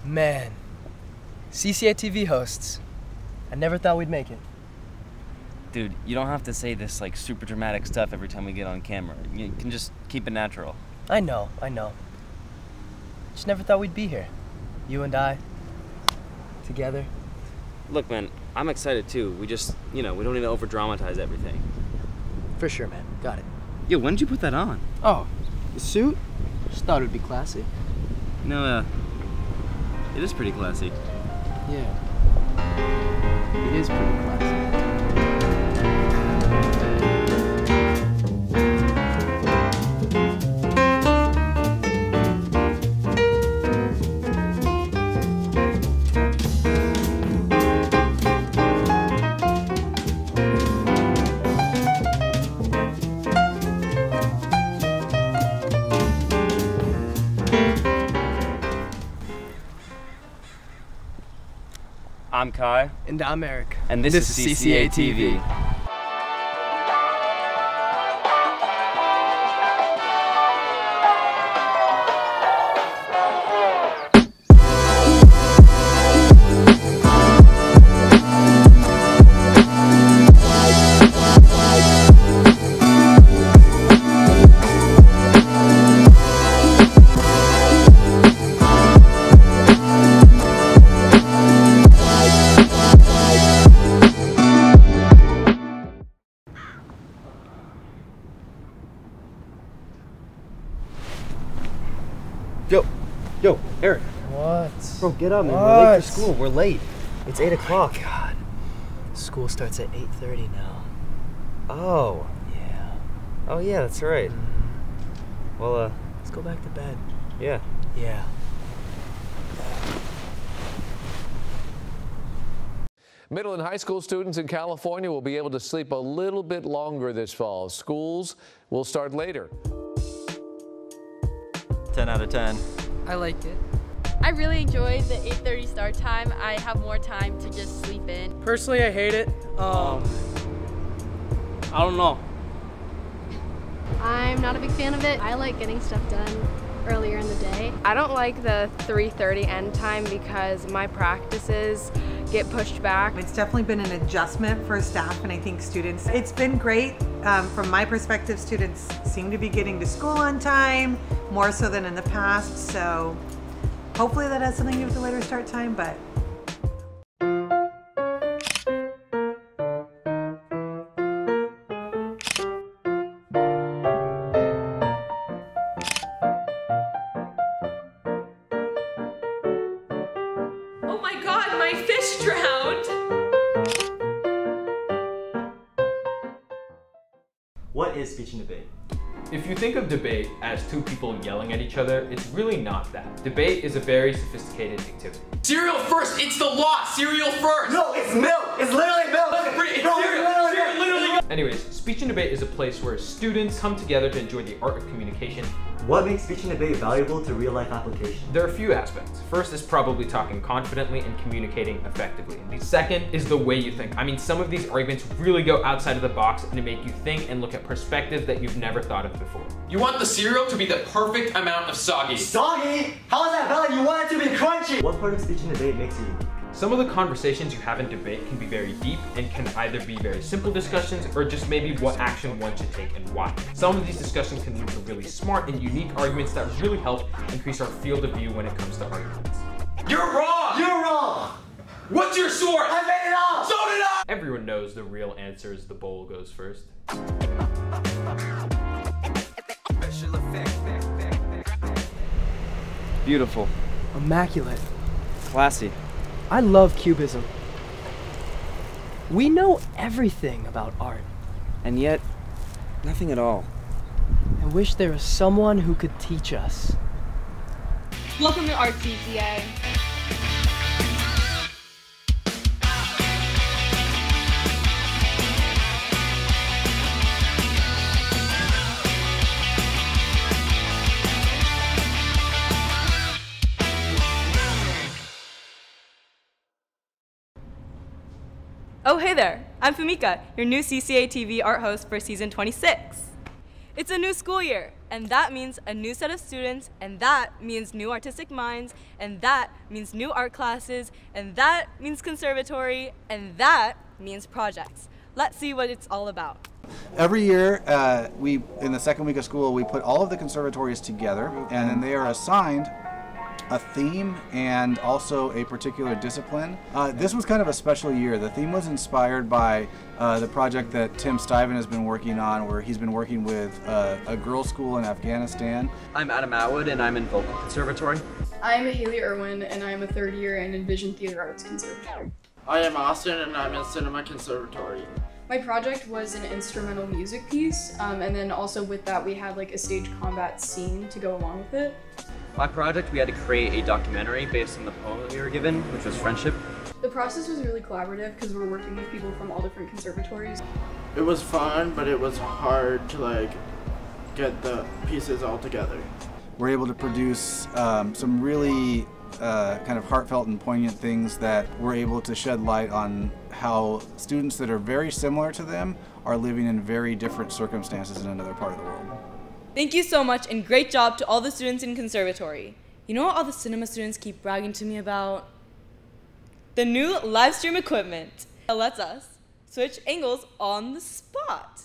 Man, CCA-TV hosts. I never thought we'd make it. Dude, you don't have to say this like super dramatic stuff every time we get on camera. You can just keep it natural. I know. Just never thought we'd be here. You and I, together. Look, man, I'm excited too. We just, we don't need to over-dramatize everything. For sure, man. Got it. Yo, when did you put that on? Oh, the suit? Just thought it'd be classy. No, it is pretty classy. Yeah. It is pretty classy. I'm Kai. And I'm Eric. And this is CCA-TV. Yo, Eric. What? Bro, get up, man. We're late for school. We're late. It's 8 o'clock. Oh, God. School starts at 8:30 now. Oh. Yeah. Oh, yeah, that's right. Well, let's go back to bed. Yeah. Yeah. Middle and high school students in California will be able to sleep a little bit longer this fall. Schools will start later. 10 out of 10. I like it. I really enjoy the 8:30 start time. I have more time to just sleep in. Personally, I hate it. I don't know. I'm not a big fan of it. I like getting stuff done earlier in the day. I don't like the 3:30 end time because my practices get pushed back. It's definitely been an adjustment for staff and I think students. It's been great. From my perspective, students seem to be getting to school on time, more so than in the past, so hopefully that has something to do with the later start time, but oh my God, my fish drowned! What is speech and debate? If you think of debate as two people yelling at each other, it's really not that. Debate is a very sophisticated activity. Cereal first! It's the law! Cereal first! No, it's milk! It's literally milk! It's literally. Anyways, speech and debate is a place where students come together to enjoy the art of communication. What makes speech and debate valuable to real-life application? There are a few aspects. First is probably talking confidently and communicating effectively. And the second is the way you think. I mean, some of these arguments really go outside of the box and make you think and look at perspectives that you've never thought of before. You want the cereal to be the perfect amount of soggy. Soggy? How is that valid? You want it to be crunchy! What part of speech and debate makes you unique? Some of the conversations you have in debate can be very deep and can either be very simple discussions or just maybe what action one should take and why. Some of these discussions can lead to really smart and unique arguments that really help increase our field of view when it comes to arguments. You're wrong! You're wrong! What's your source? I made it up! So did I! Everyone knows the real answer is the bowl goes first. Beautiful. Immaculate. Classy. I love Cubism. We know everything about art. And yet, nothing at all. I wish there was someone who could teach us. Welcome to Art CCA. Oh, hey there. I'm Fumika, your new CCA-TV art host for season 26. It's a new school year, and that means a new set of students, and that means new artistic minds, and that means new art classes, and that means conservatory, and that means projects. Let's see what it's all about. Every year, in the second week of school, we put all of the conservatories together, and then they are assigned a theme and also a particular discipline. This was kind of a special year. The theme was inspired by the project that Tim Stiven has been working on, where he's been working with a girls' school in Afghanistan. I'm Adam Atwood, and I'm in Vocal Conservatory. I'm Haley Irwin, and I'm a third year in Envision Theater Arts Conservatory. I am Austin, and I'm in Cinema Conservatory. My project was an instrumental music piece, and then also with that we had like a stage combat scene to go along with it. My project, we had to create a documentary based on the poem that we were given, which was Friendship. The process was really collaborative because we were working with people from all different conservatories. It was fun, but it was hard to get the pieces all together. We're able to produce some really kind of heartfelt and poignant things that we're able to shed light on how students that are very similar to them are living in very different circumstances in another part of the world. Thank you so much, and great job to all the students in conservatory. You know what all the cinema students keep bragging to me about? The new live stream equipment. That lets us switch angles on the spot.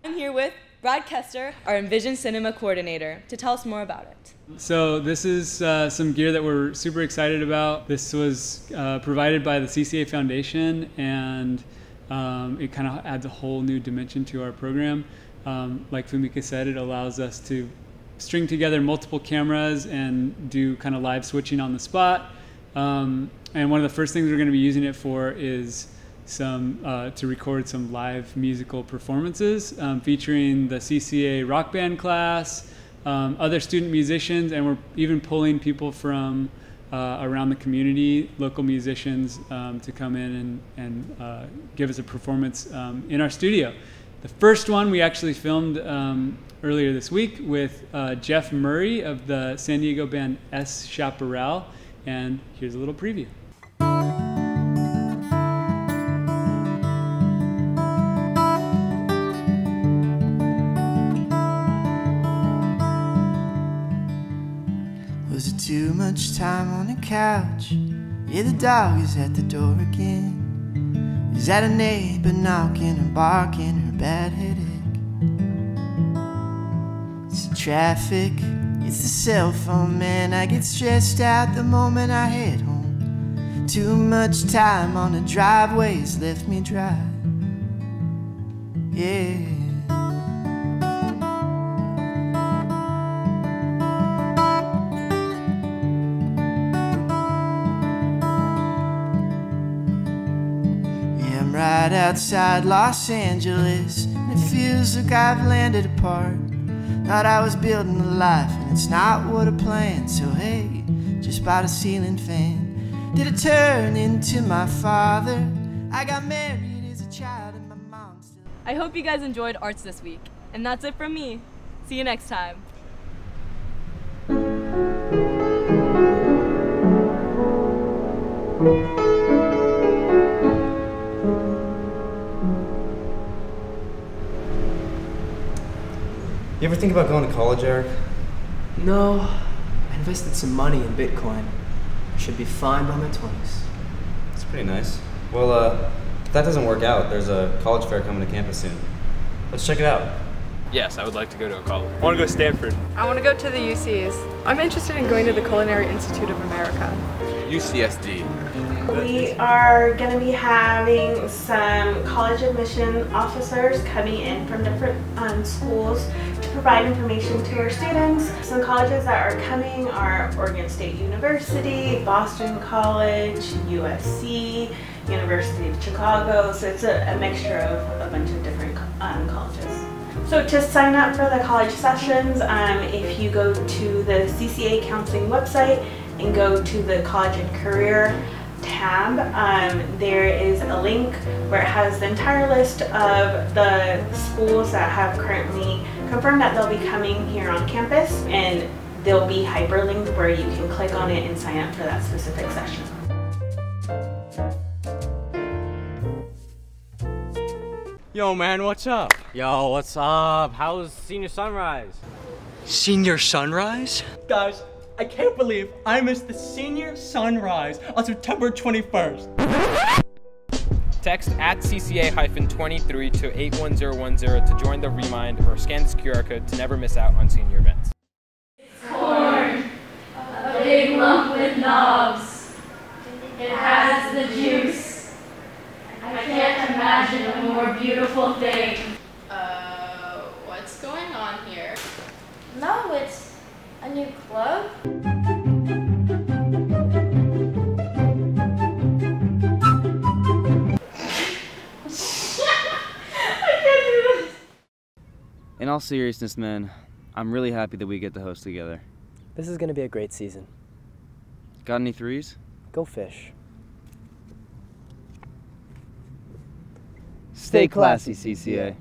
I'm here with Brad Kester, our Envision Cinema coordinator, to tell us more about it. So this is some gear that we're super excited about. This was provided by the CCA Foundation, and it kind of adds a whole new dimension to our program. Like Fumika said, it allows us to string together multiple cameras and do kind of live switching on the spot. And one of the first things we're going to be using it for is to record some live musical performances featuring the CCA rock band class, other student musicians, and we're even pulling people from around the community, local musicians, to come in and give us a performance in our studio. The first one we actually filmed earlier this week with Jeff Murray of the San Diego band S Chaparral, and here's a little preview. Was it too much time on the couch? Yeah, the dog is at the door again. Is that a neighbor knocking or barking or a bad headache? It's the traffic, it's the cell phone, man. I get stressed out the moment I head home. Too much time on the driveway has left me dry. Yeah. Right outside Los Angeles, and it feels like I've landed apart. Thought I was building a life, and it's not what I planned. So hey, just bought a ceiling fan. Did it turn into my father? I got married as a child, and my mom still... I hope you guys enjoyed arts this week, and that's it from me. See you next time. You ever think about going to college, Eric? No, I invested some money in Bitcoin. I should be fine by my 20s. It's pretty nice. Well, if that doesn't work out, there's a college fair coming to campus soon. Let's check it out. Yes, I would like to go to a college. I want to go to Stanford. I want to go to the UCs. I'm interested in going to the Culinary Institute of America. UCSD. We are going to be having some college admission officers coming in from different schools to provide information to our students. Some colleges that are coming are Oregon State University, Boston College, USC, University of Chicago, so it's a mixture of a bunch of different colleges. So to sign up for the college sessions, if you go to the CCA counseling website and go to the college and career tab, there is a link where it has the entire list of the schools that have currently confirmed that they'll be coming here on campus, and there'll be hyperlinked where you can click on it and sign up for that specific session. Yo man, what's up? Yo, what's up? How's senior sunrise? Senior sunrise? Guys, I can't believe I missed the senior sunrise on September 21st. Text at CCA-23 to 81010 to join the Remind or scan this QR code to never miss out on senior events. Corn, a big lump with knobs. It has the juice. I can't imagine a more beautiful thing. What's going on here? No, it's a new club. In all seriousness, man, I'm really happy that we get to host together. This is going to be a great season. Got any threes? Go fish. Stay classy, CCA.